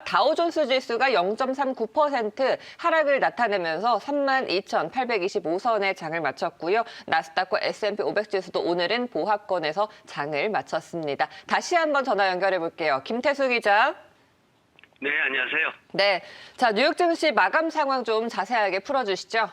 다우존스 지수가 0.39% 하락을 나타내면서 32,825선에 장을 마쳤고요. 나스닥과 S&P 500 지수도 오늘은 보합권에서 장을 마쳤습니다. 다시 한번 전화 연결해 볼게요. 김태수 기자. 네, 안녕하세요. 네, 자 뉴욕 증시 마감 상황 좀 자세하게 풀어주시죠.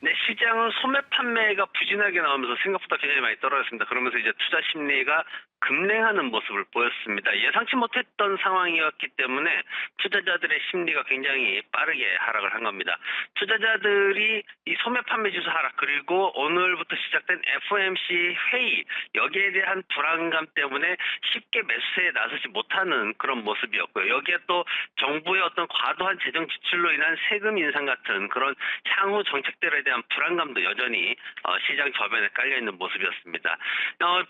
네, 시장은 소매 판매가 부진하게 나오면서 생각보다 굉장히 많이 떨어졌습니다. 그러면서 이제 투자 심리가 급냉하는 모습을 보였습니다. 예상치 못했던 상황이었기 때문에 투자자들의 심리가 굉장히 빠르게 하락을 한 겁니다. 투자자들이 이 소매 판매 지수 하락 그리고 오늘부터 시작된 FOMC 회의 여기에 대한 불안감 때문에 쉽게 매수에 나서지 못하는 그런 모습이었고요. 여기에 또 정부의 어떤 과도한 재정 지출로 인한 세금 인상 같은 그런 향후 정책들에 대한 불안감도 여전히 시장 저변에 깔려 있는 모습이었습니다.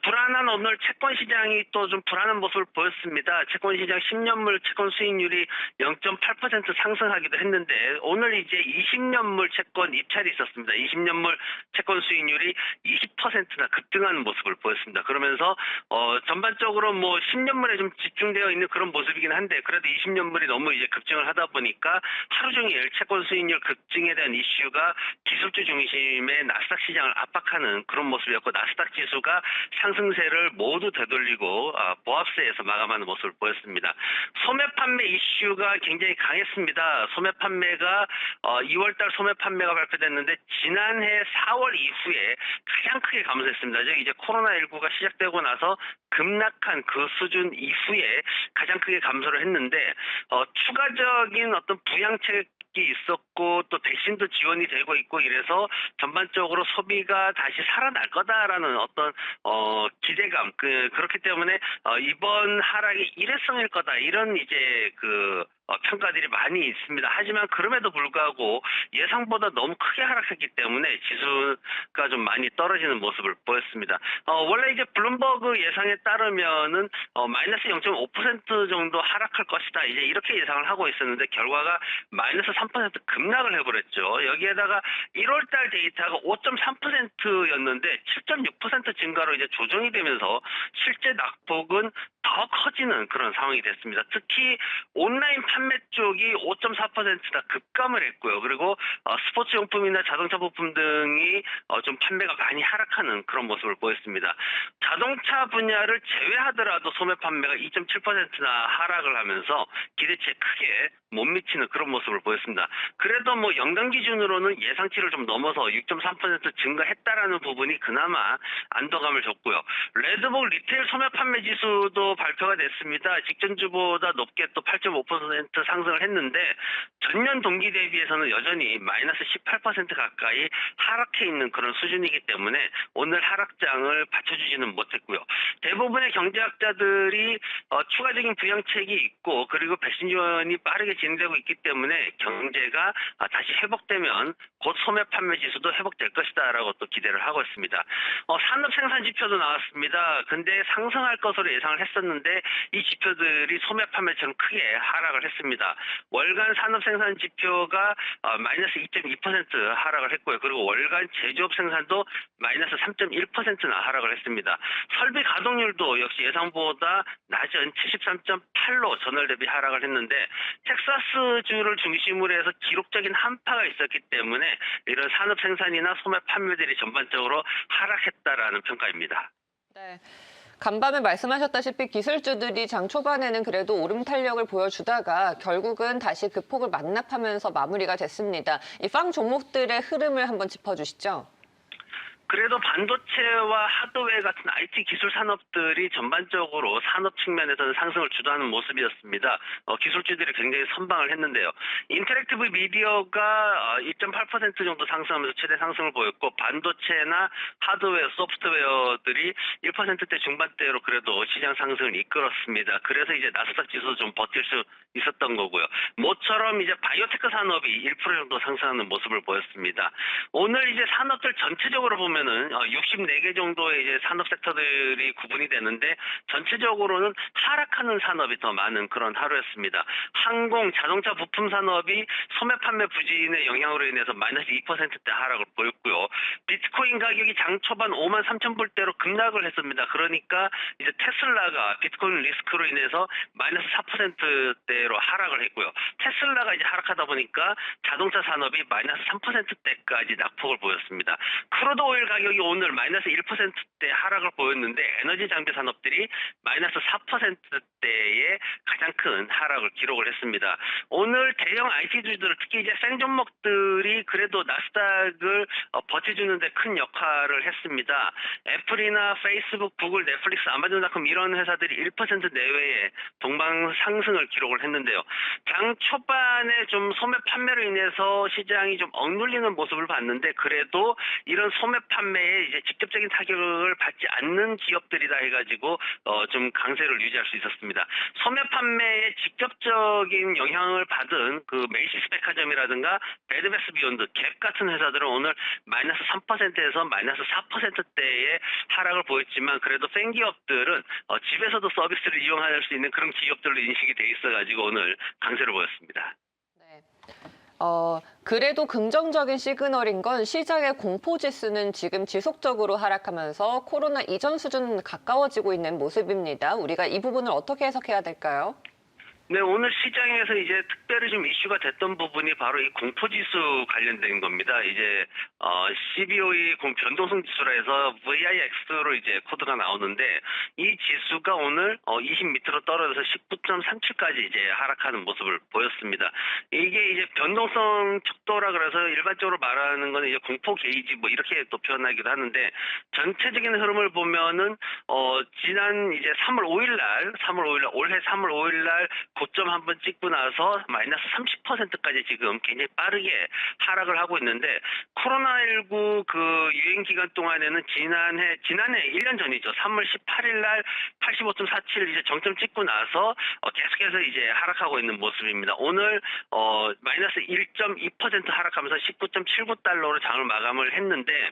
불안한 오늘 채권 시장이 또 좀 불안한 모습을 보였습니다. 채권 시장 10년물 채권 수익률이 0.8% 상승하기도 했는데 오늘 이제 20년물 채권 입찰이 있었습니다. 20년물 채권 수익률이 20%나 급등하는 모습을 보였습니다. 그러면서 전반적으로 뭐 10년물에 좀 집중되어 있는 그런 모습이긴 한데 그래도 20년물이 너무 이제 급증을 하다 보니까 하루 종일 채권 수익률 급증에 대한 이슈가 기술주 중심의 나스닥 시장을 압박하는 그런 모습이었고 나스닥 지수가 상승세를 모두 되돌리고 보합세에서 마감하는 모습을 보였습니다. 소매 판매 이슈가 굉장히 강했습니다. 소매 판매가 2월달 소매 판매가 발표됐는데 지난해 4월 이후에 가장 크게 감소했습니다. 즉 이제 코로나19가 시작되고 나서 급락한 그 수준 이후에 가장 크게 감소를 했는데 추가적인 어떤 부양책 있었고 또 백신도 지원이 되고 있고 이래서 전반적으로 소비가 다시 살아날 거다라는 어떤 기대감 그렇기 때문에 이번 하락이 일회성일 거다 이런 이제 평가들이 많이 있습니다. 하지만 그럼에도 불구하고 예상보다 너무 크게 하락했기 때문에 지수가 좀 많이 떨어지는 모습을 보였습니다. 원래 이제 블룸버그 예상에 따르면은 마이너스 0.5% 정도 하락할 것이다. 이제 이렇게 예상을 하고 있었는데 결과가 마이너스 3% 급락을 해버렸죠. 여기에다가 1월달 데이터가 5.3%였는데 7.6% 증가로 이제 조정이 되면서 실제 낙폭은 더 커지는 그런 상황이 됐습니다. 특히 온라인 판매 쪽이 5.4%나 급감을 했고요. 그리고 스포츠용품이나 자동차 부품 등이 좀 판매가 많이 하락하는 그런 모습을 보였습니다. 자동차 분야를 제외하더라도 소매 판매가 2.7%나 하락을 하면서 기대치에 크게 못 미치는 그런 모습을 보였습니다. 그래도 뭐 연간 기준으로는 예상치를 좀 넘어서 6.3% 증가했다라는 부분이 그나마 안도감을 줬고요. 레드북 리테일 소매 판매 지수도 발표가 됐습니다. 직전주보다 높게 또 8.5% 상승을 했는데 전년 동기 대비해서는 여전히 마이너스 18% 가까이 하락해 있는 그런 수준이기 때문에 오늘 하락장을 받쳐주지는 못했고요. 대부분의 경제학자들이 추가적인 부양책이 있고 그리고 백신 지원이 빠르게 진행되고 있기 때문에 경제가 다시 회복되면 곧 소매 판매 지수도 회복될 것이다라고 또 기대를 하고 있습니다. 산업 생산 지표도 나왔습니다. 근데 상승할 것으로 예상을 했었는데 이 지표들이 소매 판매처럼 크게 하락을 했습니다. 월간 산업 생산 지표가 마이너스 2.2% 하락을 했고요. 그리고 월간 제조업 생산도 마이너스 3.1%나 하락을 했습니다. 설비 가동률도 역시 예상보다 낮은 73.8로 전월 대비 하락을 했는데 텍사스주를 중심으로 해서 기록적인 한파가 있었기 때문에 이런 산업 생산이나 소매 판매들이 전반적으로 하락했다라는 평가입니다. 네. 간밤에 말씀하셨다시피 기술주들이 장 초반에는 그래도 오름 탄력을 보여주다가 결국은 다시 그 폭을 만납하면서 마무리가 됐습니다. 이 빵 종목들의 흐름을 한번 짚어주시죠. 그래도 반도체와 하드웨어 같은 IT 기술 산업들이 전반적으로 산업 측면에서는 상승을 주도하는 모습이었습니다. 기술주들이 굉장히 선방을 했는데요. 인터랙티브 미디어가 2.8% 정도 상승하면서 최대 상승을 보였고 반도체나 하드웨어, 소프트웨어들이 1%대 중반대로 그래도 시장 상승을 이끌었습니다. 그래서 이제 나스닥 지수도 좀 버틸 수 있었던 거고요. 모처럼 이제 바이오테크 산업이 1% 정도 상승하는 모습을 보였습니다. 오늘 이제 산업들 전체적으로 보면 보면은 64개 정도의 이제 산업 섹터들이 구분이 되는데 전체적으로는 하락하는 산업이 더 많은 그런 하루였습니다. 항공, 자동차 부품 산업이 소매 판매 부진의 영향으로 인해서 마이너스 2%대 하락을 보였고요. 비트코인 가격이 장 초반 5만 3천 불대로 급락을 했습니다. 그러니까 이제 테슬라가 비트코인 리스크로 인해서 마이너스 4%대로 하락을 했고요. 테슬라가 이제 하락하다 보니까 자동차 산업이 마이너스 3%대까지 낙폭을 보였습니다. 크루드 오일 가격이 오늘 마이너스 1%대 하락을 보였는데 에너지 장비 산업들이 마이너스 4%대의 가장 큰 하락을 기록을 했습니다. 오늘 대형 IT주들 특히 이제 생종목들이 그래도 나스닥을 버텨주는데 큰 역할을 했습니다. 애플이나 페이스북, 구글, 넷플릭스, 아마존닷컴 이런 회사들이 1% 내외의 동방 상승을 기록을 했는데요. 장 초반에 좀 소매 판매로 인해서 시장이 좀 억눌리는 모습을 봤는데 그래도 이런 소매 판매에 이제 직접적인 타격을 받지 않는 기업들이다 해가지고 좀 강세를 유지할 수 있었습니다. 소매 판매에 직접적인 영향을 받은 그 메이시스 백화점이라든가 베드베스 비욘드, 갭 같은 회사들은 오늘 마이너스 3%에서 마이너스 4%대의 하락을 보였지만 그래도 센 기업들은 집에서도 서비스를 이용할 수 있는 그런 기업들로 인식이 돼 있어가지고 오늘 강세를 보였습니다. 네. 그래도 긍정적인 시그널인 건 시장의 공포지수는 지금 지속적으로 하락하면서 코로나 이전 수준 가까워지고 있는 모습입니다. 우리가 이 부분을 어떻게 해석해야 될까요? 네, 오늘 시장에서 이제 특별히 좀 이슈가 됐던 부분이 바로 이 공포지수 관련된 겁니다. 이제 CBOE 변동성 지수라 해서 VIX로 이제 코드가 나오는데 이 지수가 오늘 20 밑으로 떨어져서 19.37까지 이제 하락하는 모습을 보였습니다. 이게 이제 변동성 척도라 그래서 일반적으로 말하는 거는 이제 공포 게이지 뭐 이렇게 또 표현하기도 하는데 전체적인 흐름을 보면은 지난 이제 3월 5일 날 올해 3월 5일 날 고점 한번 찍고 나서 마이너스 30%까지 지금 굉장히 빠르게 하락을 하고 있는데 코로나19 그 유행 기간 동안에는 지난해 1년 전이죠. 3월 18일 날 85.47 이제 정점 찍고 나서 계속해서 이제 하락하고 있는 모습입니다. 오늘 마이너스 1.2% 하락하면서 19.79달러로 장을 마감을 했는데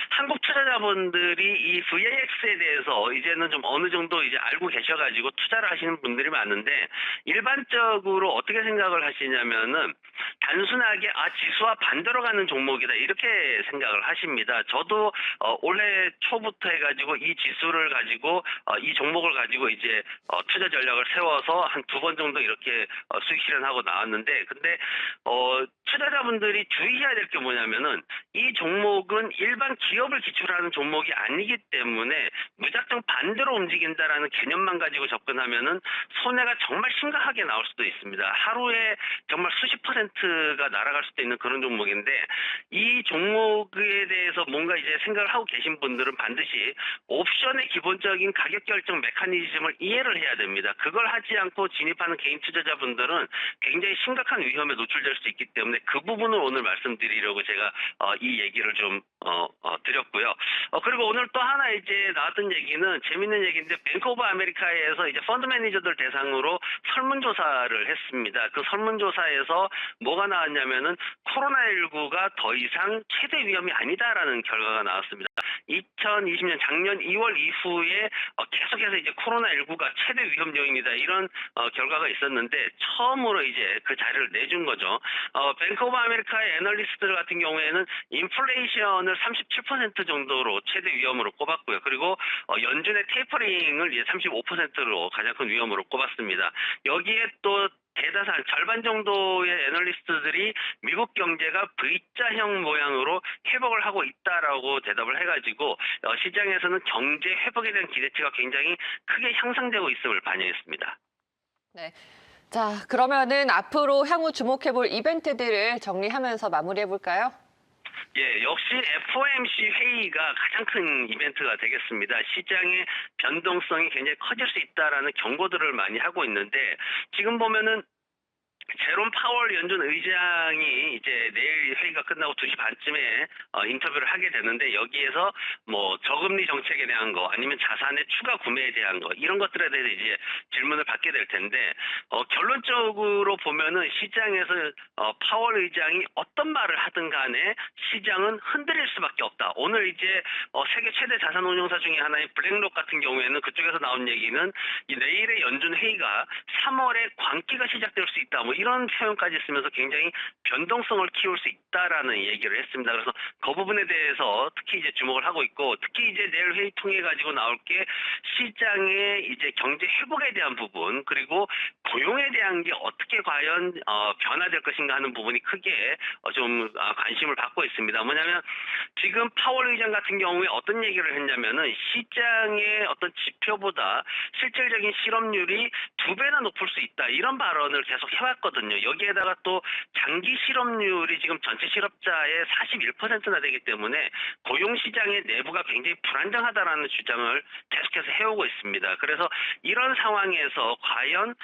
한국 투자자분들이 이 VIX에 대해서 이제는 좀 어느 정도 이제 알고 계셔가지고 투자를 하시는 분들이 많은데 일반적으로 어떻게 생각을 하시냐면은 단순하게 지수와 반대로 가는 종목이다 이렇게 생각을 하십니다. 저도 올해 초부터 해가지고 이 지수를 가지고 이 종목을 가지고 이제 투자 전략을 세워서 한 2번 정도 이렇게 수익 실현하고 나왔는데 근데 투자자분들이 주의해야 될 게 뭐냐면은 이 종목은 일반 기업을 기초로 하는 종목이 아니기 때문에 무작정 반대로 움직인다라는 개념만 가지고 접근하면은 손해가 정말 심각하게 나올 수도 있습니다. 하루에 정말 수십 %가 날아갈 수도 있는 그런 종목인데 이 종목에 대해서 뭔가 이제 생각을 하고 계신 분들은 반드시 옵션의 기본적인 가격 결정 메커니즘을 이해를 해야 됩니다. 그걸 하지 않고 진입하는 개인 투자자분들은 굉장히 심각한 위험에 노출될 수 있기 때문에 그 부분을 오늘 말씀드리려고 제가 이 얘기를 좀 드렸고요. 그리고 오늘 또 하나 이제 나왔던 얘기는 재밌는 얘기인데 뱅크 오브 아메리카에서 이제 펀드 매니저들 대상으로 설문조사를 했습니다. 그 설문조사에서 뭐가 나왔냐면은 코로나19가 더 이상 최대 위험이 아니다라는 결과가 나왔습니다. 2020년 작년 2월 이후에 계속해서 이제 코로나19가 최대 위험 요인이다 이런 결과가 있었는데 처음으로 이제 그 자료를 내준 거죠. 뱅크 오브 아메리카의 애널리스트들 같은 경우에는 인플레이션을 37% 정도로 최대 위험으로 꼽았고요. 그리고 연준의 테이퍼링을 이제 35%로 가장 큰 위험으로 꼽았습니다. 여기에 또 대다수 절반 정도의 애널리스트들이 미국 경제가 V자형 모양으로 회복을 하고 있다라고 대답을 해가지고 시장에서는 경제 회복에 대한 기대치가 굉장히 크게 향상되고 있음을 반영했습니다. 네. 자, 그러면은 앞으로 향후 주목해볼 이벤트들을 정리하면서 마무리해볼까요? 예, 역시 FOMC 회의가 가장 큰 이벤트가 되겠습니다. 시장의 변동성이 굉장히 커질 수 있다라는 경고들을 많이 하고 있는데 지금 보면은 제롬 파월 연준 의장이 이제 내일 회의가 끝나고 2시 반쯤에 인터뷰를 하게 되는데 여기에서 뭐 저금리 정책에 대한 거 아니면 자산의 추가 구매에 대한 거 이런 것들에 대해서 이제 질문을 받게 될 텐데 결론적으로 보면은 시장에서 파월 의장이 어떤 말을 하든 간에 시장은 흔들릴 수밖에 없다. 오늘 이제 세계 최대 자산 운용사 중에 하나인 블랙록 같은 경우에는 그쪽에서 나온 얘기는 이 내일의 연준 회의가 3월에 광기가 시작될 수 있다. 뭐 이런 표현까지 쓰면서 굉장히 변동성을 키울 수 있다라는 얘기를 했습니다. 그래서 그 부분에 대해서 특히 이제 주목을 하고 있고 특히 이제 내일 회의 통해 가지고 나올 게 시장의 이제 경제 회복에 대한 부분 그리고 고용에 대한 게 어떻게 과연 변화될 것인가 하는 부분이 크게 좀 관심을 받고 있습니다. 뭐냐면 지금 파월 의장 같은 경우에 어떤 얘기를 했냐면은 시장의 어떤 지표보다 실질적인 실업률이 2배나 높을 수 있다. 이런 발언을 계속 해왔거든요. 여기에다가 또 장기 실업률이 지금 전체 실업자의 41%나 되기 때문에 고용시장의 내부가 굉장히 불안정하다라는 주장을 계속해서 해오고 있습니다. 그래서 이런 상황에서 과연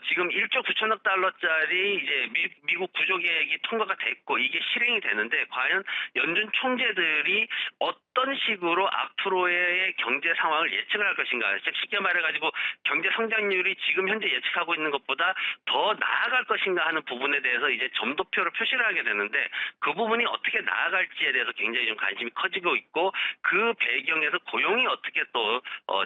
지금 1조 9천억 달러짜리 이제 미국 구조계획이 통과가 됐고 이게 실행이 되는데 과연 연준 총재들이 어떤 식으로 앞으로의 경제 상황을 예측을 할 것인가. 즉 쉽게 말해가지고 경제 성장률이 지금 현재 예측하고 있는 것보다 더 나아갈 것인가 하는 부분에 대해서 이제 점도표를 표시를 하게 되는데 그 부분이 어떻게 나아갈지에 대해서 굉장히 좀 관심이 커지고 있고 그 배경에서 고용이 어떻게 또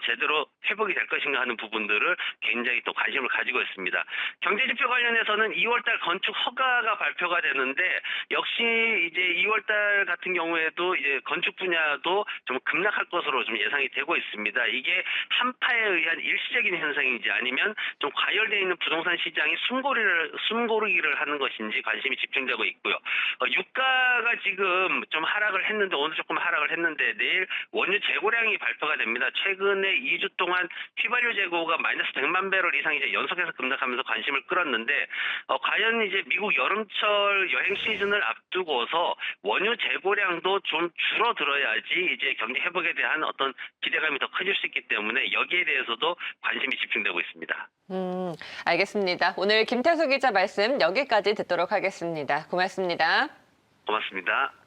제대로 회복이 될 것인가 하는 부분들을 굉장히 또 관심을 가지고 있습니다. 경제지표 관련해서는 2월달 건축 허가가 발표가 되는데 역시 이제 2월달 같은 경우에도 이제 건축 분야도 좀 급락할 것으로 좀 예상이 되고 있습니다. 이게 한파에 의한 일시적인 현상인지 아니면 좀 과열되어 있는 부동산 시장이 숨고르기를 하는 것인지 관심이 집중되고 있고요. 유가가 지금 좀 하락을 했는데 오늘 조금 하락을 했는데 내일 원유 재고량이 발표가 됩니다. 최근에 2주 동안 휘발유 재고가 마이너스 100만 배럴 이상 이제 연속해서 급락하면서 관심을 끌었는데 과연 이제 미국 여름철 여행 시즌을 앞두고서 원유 재고량도 좀 줄어들어야지 이제 경제 회복에 대한 어떤 기대감이 더 커질 수 있기 때문에 여기에 대해서도 관심이 집중되고 있습니다. 알겠습니다. 오늘 김태수 기자 말씀 여기까지 듣도록 하겠습니다. 고맙습니다. 고맙습니다.